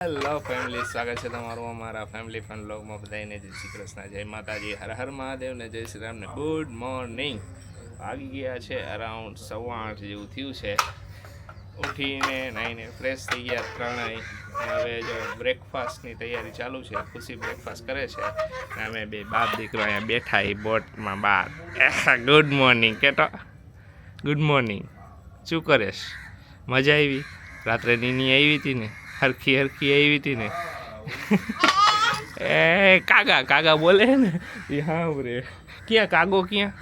Hello family, સ્વાગત છે તમારું અમારા ફેમિલી ફન વ્લોગમાં. બધાને જય શ્રી કૃષ્ણ, જય માતાજી, હર હર મહાદેવ ને જય શ્રી રામને ગુડ મોર્નિંગ. આવી ગયા છે અરાઉન્ડ 8:15 જેવું થયું છે. ઉઠીને નાહીને ફ્રેશ થઈ ગયા ત્રણેય. હવે જો બ્રેકફાસ્ટની તૈયારી ચાલુ છે. ખુશી બ્રેકફાસ્ટ કરે છે અને અમે બે બાપ દીકરો અહીંયા બેઠા એ બોટમાં બહાર. ગુડ મોર્નિંગ કેતો, ગુડ મોર્નિંગ. શું કરેશ? મજા આવી? રાત્રે નીની આવી હતી ને, હરખી આવી હતી ને. એ કાગા કાગા બોલે ને, હા રે. ક્યાં કાગો? ક્યાં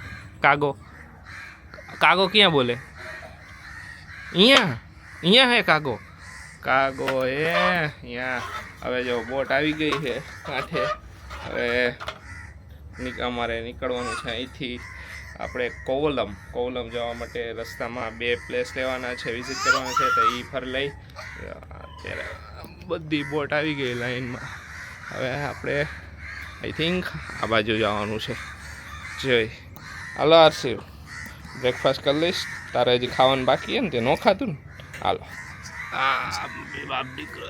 કાગો? કાગો ક્યાં બોલે? અહીંયા હે કાગો. કાગો અહીંયા. હવે જો બોટ આવી ગઈ છે કાંઠે. હવે અમારે નીકળવાનું છે અહીંથી. આપણે કોવલમ જવા માટે રસ્તામાં 2 પ્લેસ લેવાના છે, વિઝિટ કરવાના છે. તો એ ફર લઈ અત્યારે બધી બોટ આવી ગઈ લાઈનમાં. હવે આપણે આઈ થિંક આ બાજુ જવાનું છે. જોઈ હાલો આરસી, બ્રેકફાસ્ટ કરી લઈશ. તારે હજી ખાવાનું બાકી છે ને, તે ન ખાતું ને. હાલો બાપ દીકરો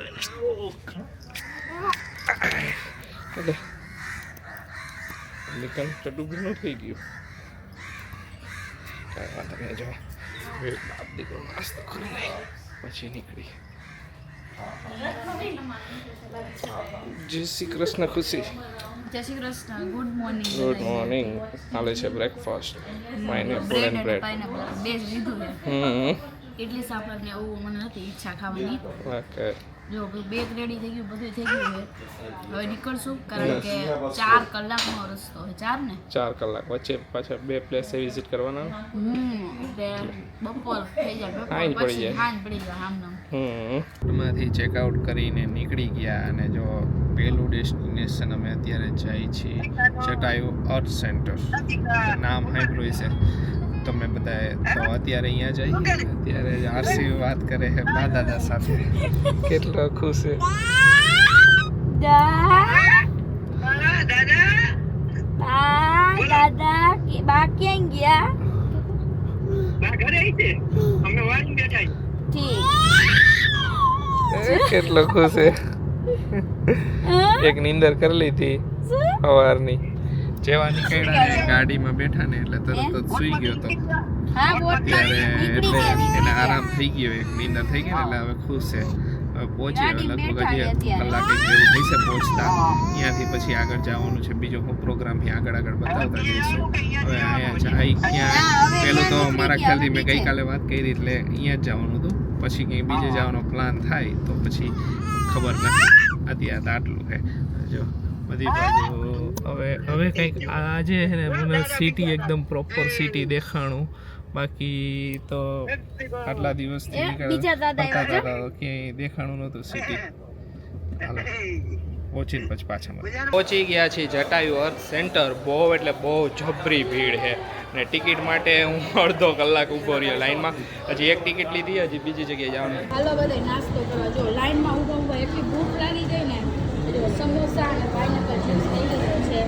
નીકળ ચટું ન થઈ ગયું. કાંઈ વાંધો નહીં. જો બાપ દીકરો નાસ્તો કરી લઈ પછી નીકળી. જય શ્રી કૃષ્ણ ખુશી. જય Shri Krishna. Good morning. Good morning. હાલે છે બ્રેકફાસ્ટ, પાઇનેપલ એન્ડ બ્રેડ. બે જ લીધું છે. એટલી સાંભળને એવું મને નથી ઈચ્છા ખાવાની. ઓકે. જો બેગ રેડી થઈ ગયું, બધું થઈ ગયું છે. હવે નીકળશું કારણ કે 4 કલાકનો રસ્તો છે. 4 ને 4 કલાક વચ્ચે પાછા 2 પ્લેસ વિઝિટ કરવાના. બપોર થઈ જાય, હાંજ પડી જાય. હાંજ પડી જાય આમ. માંથી ચેકઆઉટ કરીને નીકળી ગયા. અને જો પહેલું ડેસ્ટિનેશન અમે અત્યારે જઈએ છીએ જટાયુ અર્થ સેન્ટર. નામ સાંભળ્યું છે તમે બધાએ. તો અત્યારે અહીંયા જઈએ. અત્યારે આરસી વાત કરે છે બા દાદા સાથે. કેટલો ખુશ છે. દાદા બા ક્યાં ગયા? કેટલો ખુશ છે. એક નીંદર કરી લીધી સવારની. જેવા નીકળ્યા ગાડીમાં બેઠા ને એટલે તરત જ સુઈ ગયો હતો. ત્યારે એટલે એને આરામ થઈ ગયો, એક નીંદર થઈ ગઈ ને એટલે હવે ખુશ છે. હવે પહોંચી લગભગ હજી 1 કલાક જેવું થઈશે પહોંચતા. અહીંયાથી પછી આગળ જવાનું છે. બીજો હું પ્રોગ્રામ આગળ બતાવતા જઈશું. હવે અહીંયા જાય ક્યાં, પહેલું તો મારા ખ્યાલથી મેં ગઈકાલે વાત કરી એટલે અહીંયા જ જવાનું હતું. પછી કંઈ બીજે જવાનો પ્લાન થાય તો પછી ખબર નથી. અત્યારે આટલું છે. જો બધી બાજુ હવે કંઈક આજે છે ને મને સિટી એકદમ પ્રોપર સિટી દેખાણું. બાકી તો આટલા દિવસથી ક્યાંય દેખાણું નહોતું સિટી. હાલો પહોંચીને પછી પાછા પહોંચી ગયા છીએ જટાયુ અર્થ સેન્ટર. બહુ એટલે બહુ જબરી ભીડ છે ને ટિકિટ માટે હું અડધો કલાક ઊભો રહ્યો લાઈનમાં. હજી એક ટિકિટ લીધી, હજી બીજી જગ્યાએ જવાનું. હાલો બધા નાસ્તો કરવા. જો લાઈનમાં ઊભા એટલી ભૂખ લાગી ગઈ ને. જો સમોસા અને પાઇનેપલ જ્યુસ થઈ ગયો છે.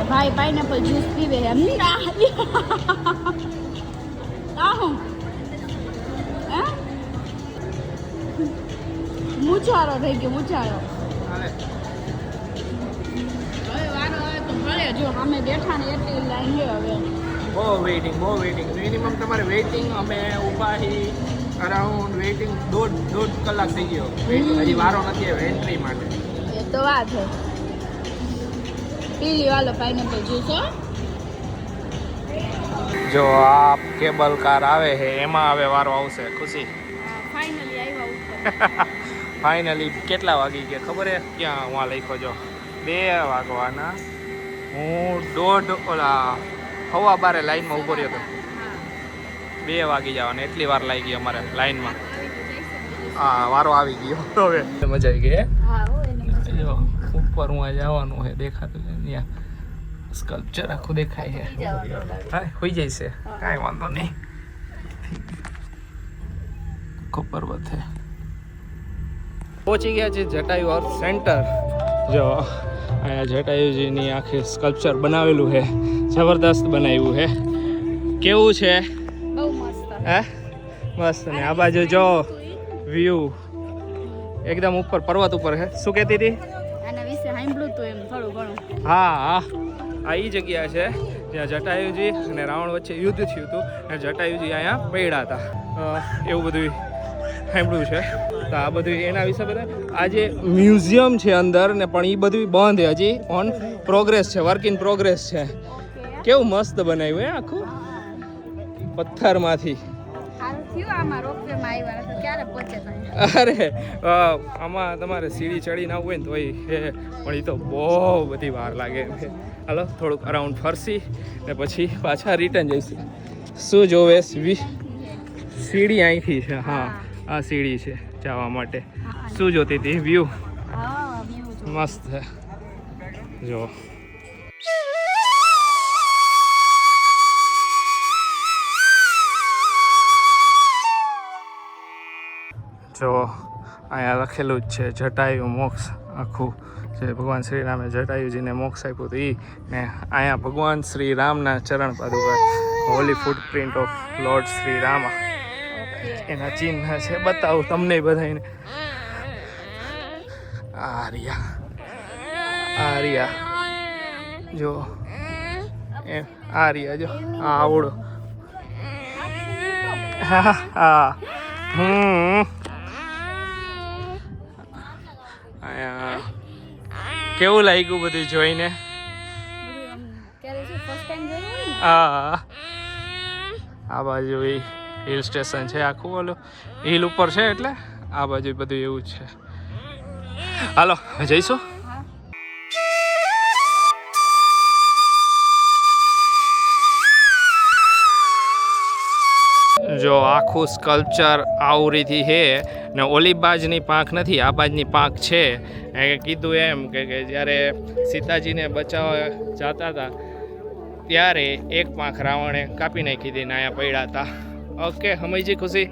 ભાઈ પાઇનેપલ જ્યુસ પીવે. મૂછારો થઈ ગયો, મૂછારો. હવે વારો આવે તો મળે. જો અમે બેઠા ને એટલી લાઈન છે. હવે બહુ વેઇટિંગ મિનિમમ તમારે વેઇટિંગ. અમે ઊભા છીએ અરાઉન્ડ વેઇટિંગ દોઢ કલાક થઈ ગયો. હજી વારો નથી આવ્યો એન્ટ્રી માટે. એ તો વાત છે. પીલી વાલો પાઇનેપલ જ્યુસ. જો આ કેબલ કાર આવે છે એમાં હવે વારો આવશે. ખુશી ફાઇનલી આવ્યા ઉપર. ફાઇનલી કેટલા વાગી ગયા ખબર છે? ક્યાં હું લખ્યો જો 2 વાગવાના. હું 1:15 લાઈનમાં ઊભો રહ્યો હતો. 2 વાગી જવાના. એટલી વાર લાગી અમારે લાઈનમાં. હા વારો આવી ગયો. હવે મજા આવી ગઈ. જો ઉપર હું જવાનું છે, દેખાતું છે ત્યાં સ્કલ્પચર આખું દેખાય છે. હા હોઈ જાય છે, કાંઈ વાંધો નહીં. ખબર બધે પહોંચી ગયા છે જટાયુ અર્થ સેન્ટર. જો અહીંયા જટાયુજીની આખી સ્કલ્પચર બનાવેલું છે. જબરદસ્ત બનાવ્યું છે. કેવું છે? બહુ મસ્ત. હે મસ્ત. ને આ બાજુ જો વ્યૂ એકદમ ઉપર પર્વત ઉપર છે. શું કહેતી હતી? આના વિશે સાંભળ્યું તું એમ થોડું ઘણું. હા હા, આ એ જગ્યા છે જ્યાં જટાયુજી અને રાવણ વચ્ચે યુદ્ધ થયું હતું અને જટાયુજી અહીંયા પડ્યા હતા, એવું બધું સાંભળ્યું છે. તો આ બધું એના વિશે બધા આ જે મ્યુઝિયમ છે અંદર ને પણ એ બધું બંધ છે, હજી ઓન પ્રોગ્રેસ છે, વર્ક ઇન પ્રોગ્રેસ છે. કેવું મસ્ત બનાવ્યું હે આખું પથ્થરમાંથી. અરે આમાં તમારે સીડી ચડીને આવવું હોય ને તોય છે, પણ એ તો બહુ બધી વાર લાગે. હાલો થોડુંક અરાઉન્ડ ફરસી ને પછી પાછા રિટર્ન જઈશું. શું જોવે? સીડી અહીંથી છે. હા, આ સીડી છે જવા માટે. શું જોતી હતી? વ્યૂ મસ્ત છે જો. જો અહીંયા લખેલું જ છે જટાયુ મોક્ષ, આખું જે ભગવાન શ્રી રામે જટાયુજીને મોક્ષ આપ્યું હતું એ. ને અહીંયા ભગવાન શ્રી રામના ચરણ પાદુકા, holy footprint of lord Shri Rama, એના ચિહ્ન છે. બતાવું તમને બધાને. આર્યા જો, એમ આર્યા જો, આવડો. હા હા કેવું લાગ્યું બધું જોઈને? હા, આ બાજુ હિલ સ્ટેશન છે આખું, ઓલું હિલ ઉપર છે એટલે આ બાજુ બધું એવું જ છે. હાલો જઈશું. જો આખું સ્કલ્પચર આવરીથી છે ને ઓલી બાજની પાંખ નથી, આ બાજની પાંખ છે. એ કીધું એમ કે જ્યારે સીતાજીને બચાવવા જતા હતા ત્યારે એક પાંખ રાવણે કાપી નાખી હતી ને અહીંયા પડ્યા હતા. ઓકે, સમજી ખુશી?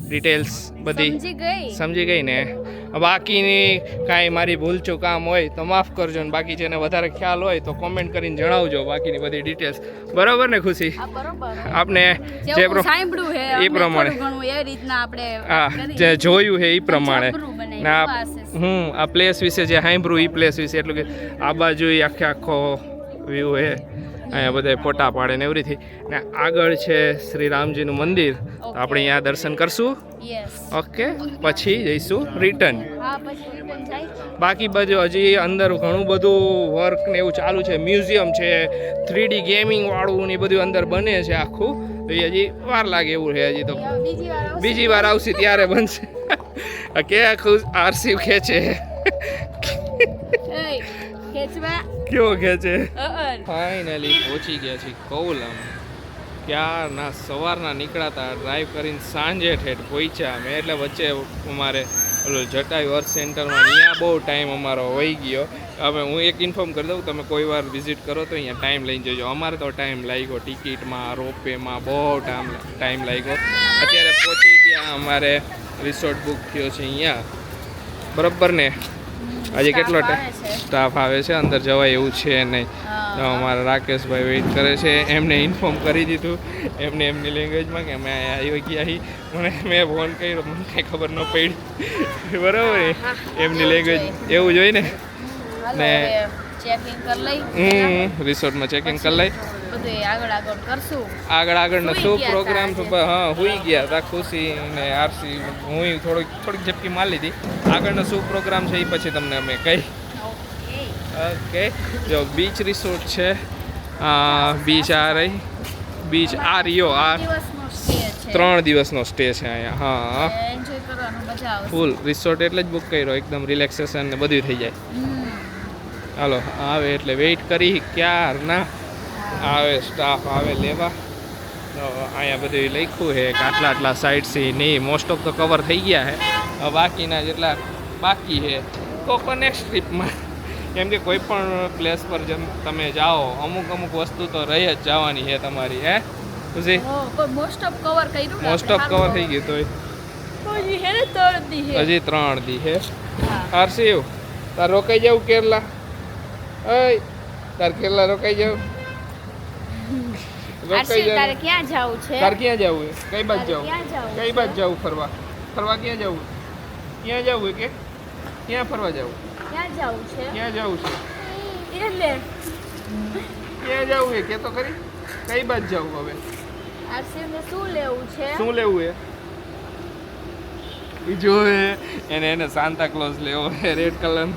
ડિટેલ્સ બધી સમજી ગઈ ને? બાકીની કાંઈ મારી ભૂલચૂક કામ હોય તો માફ કરજો ને બાકી જેને વધારે ખ્યાલ હોય તો કોમેન્ટ કરીને જણાવજો બાકીની બધી ડિટેલ્સ. બરાબર ને ખુશી? આપણે જે એ પ્રમાણે હા જે જોયું છે એ પ્રમાણે ના આ પ્લેસ વિશે જે સાંભળ્યું એ પ્લેસ વિશે એટલું કે આ બાજુ આખો વ્યૂ છે. અહીંયા બધા ફોટા પાડે ને એવરીથી. ને આગળ છે શ્રી રામજીનું મંદિર, તો આપણે અહીંયા દર્શન કરશું. ઓકે, પછી જઈશું રિટર્ન. બાકી બધું હજી અંદર ઘણું બધું વર્ક ને એવું ચાલુ છે. મ્યુઝિયમ છે, 3D ગેમિંગ વાળું ને બધું અંદર બને છે આખું. તો એ હજી વાર લાગે એવું છે. હજી તો બીજી વાર આવશે ત્યારે બનશે. કે આખું આરસી ખેંચે કેવો ખેંચે. ફાઇનલી પહોંચી ગયા છીએ કોવલમ. ક્યારના સવારના નીકળાતા ડ્રાઈવ કરીને સાંજે ઠેઠ પહોંચ્યા અમે. એટલે વચ્ચે અમારે ઓલું જટાયુ અર્થ સેન્ટરમાં અહીંયા બહુ ટાઈમ અમારો વહી ગયો. હવે હું એક ઇન્ફોર્મ કરી દઉં, તમે કોઈ વાર વિઝિટ કરો તો અહીંયા ટાઈમ લઈને જજો. અમારે તો ટાઈમ લાગ્યો, ટિકિટમાં રોપવેમાં બહુ ટાઈમ લાગ્યો. અત્યારે પહોંચી ગયા, અમારે રિસોર્ટ બુક થયો છે અહીંયા. બરાબર ને? આજે કેટલો સ્ટાફ આવે છે, અંદર જવાય એવું છે નહીં. અમારા રાકેશભાઈ વેઇટ કરે છે. એમને ઇન્ફોર્મ કરી દીધું એમને એમની લેંગ્વેજમાં કે અમે આવી ગયા. મેં ફોન કર્યો, મને કાંઈ ખબર ન પડી. બરાબર ને? એમની લેંગ્વેજ એવું જ હોય ને. ને રિસોર્ટમાં ચેકિંગ કરી લઈ. આગળનો શું પ્રોગ્રામ હા હુઈ ગયા હતા ખુશી ને આરસી. હું થોડીક ઝપકી મારી લીધી. આગળનો શું પ્રોગ્રામ છે એ પછી તમને અમે કહી. ઓકે, જો બીચ રિસોર્ટ છે. બીચ આ રહી, બીચ આ રહ્યો. આ 3 દિવસનો સ્ટે છે અહીંયા. હા, ફૂલ રિસોર્ટ એટલે જ બુક કર્યો. એકદમ રિલેક્સેશન ને બધું થઈ જાય. હાલો આવે એટલે વેઇટ કરી. ક્યારના આવે સ્ટાફ આવે લેવા. અહીંયા બધું લખ્યું છે કે આટલા સાઇડ સી નહીં. મોસ્ટ ઓફ તો કવર થઈ ગયા છે. બાકીના જેટલા બાકી છે તો નેક્સ્ટ ટ્રીપમાં. કેમ કે કોઈ પણ પ્લેસ પર જેમ તમે જાઓ અમુક વસ્તુ તો રહી જ જવાની છે તમારી. હે ખુશી? મોસ્ટ ઓફ કવર થઈ ગયું. તો હજી 3 દી છે. હર્ષિવ તાર રોકાઈ જાવ કેરલા? તાર કેરલા રોકાઈ જાવ? તારે ક્યાં જવું છે? તાર ક્યાં જવું? કઈ બાજુ જવું? ફરવા ક્યાં જવું? ક્યાં જવું કે ક્યાં ફરવા જવું? ક્યાં જવું છે? ક્યાં જવું છે? એટલે ક્યાં જવું છે કે તો ખરી? કઈ બાજુ જવું હવે? આરસીને શું લેવું છે? શું લેવું છે? ઈ જોવે એને સાન્તા ક્લોઝ લેવો છે રેડ કલર.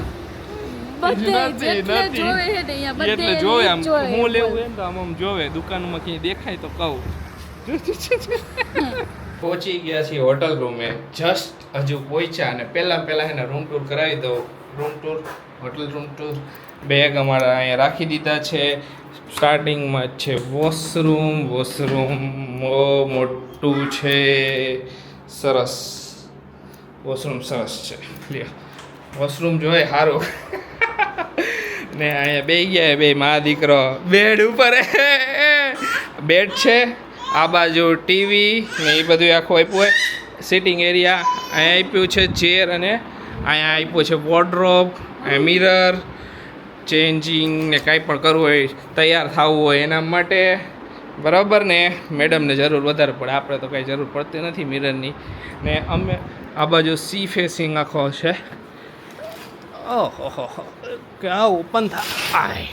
બધે નથી, જેટલે નથી. જોવે છે ને અહીંયા બધે એટલે જોવે આમ જોવે. હું લેવું એમ તો આમ જોવે દુકાનમાં ક્યાંય દેખાય તો કહું. પહોંચી ગયા છીએ હોટલ રૂમે. જસ્ટ હજુ પહોંચ્યા અને પહેલા એને રૂમ ટૂર કરાવી દો. Room tour, hotel room tour. Bag અમારા અહીંયા રાખી દીધા છે. સ્ટાર્ટિંગમાં જ છે વોશરૂમ. વોશરૂમ મોટું છે, સરસ. વોશરૂમ સરસ છે. લ્યો વોશરૂમ જોઈએ સારું. ને અહીંયા બે ગયા બે મા દીકરો બેડ ઉપર. બેડ છે, આ બાજુ ટીવી ને એ બધું આખું આપ્યું હોય. સિટિંગ એરિયા અહીંયા આપ્યું છે ચેર અને અહીંયા આપ્યું છે વોર્ડરોબ, મિરર, ચેન્જિંગ ને કાંઈ પણ કરવું હોય તૈયાર થવું હોય એના માટે. બરાબર ને મેડમને જરૂર વધારે પડે, આપણે તો કાંઈ જરૂર પડતી નથી મિરરની. ને અમે આ બાજુ સી ફેસિંગ આખો છે. ઓહો ક્યાં ઓપન થાય.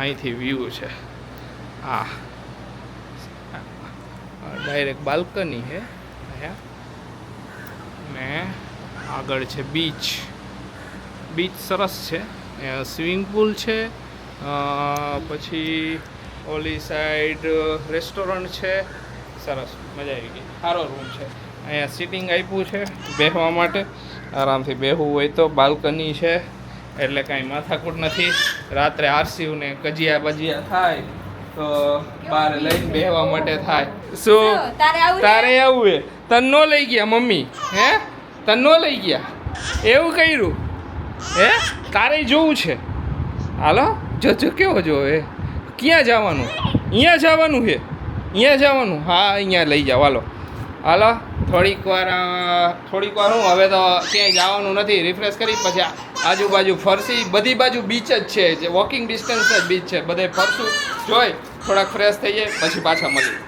અહીંથી વ્યૂ છે. આ ડાયરેક્ટ બાલ્કની છે અહીંયા ને આગળ છે બીચ. બીચ સરસ છે. સ્વિમિંગ પુલ છે. પછી ઓલી સાઈડ રેસ્ટોરન્ટ છે. સરસ મજા આવી ગઈ. સારો રૂમ છે. અહીંયા સિટિંગ આપ્યું છે બેસવા માટે. આરામથી બેસવું હોય તો બાલ્કની છે એટલે કાંઈ માથાકૂટ નથી. રાત્રે આરસીયુ ને કજિયા બજિયા થાય તો બહાર લઈને બેસવા માટે થાય. શું તારે આવું હે? તને નો લઈ ગયા મમ્મી? હે તને નો લઈ ગયા? એવું કર્યું હે? તારે જોવું છે? હાલો જો કેવો જોવે. ક્યાં જવાનું? અહીંયા જવાનું છે? અહીંયા જવાનું? હા અહીંયા લઈ જાઓ. હાલો થોડીક વાર હું હવે તો ક્યાંય જવાનું નથી. રિફ્રેશ કરી પછી આજુબાજુ ફરસી. બધી બાજુ બીચ જ છે, જે વોકિંગ ડિસ્ટન્સ જ બીચ છે. બધે ફરશું જોઈ થોડાક ફ્રેશ થઈ જાય પછી પાછા મળીએ.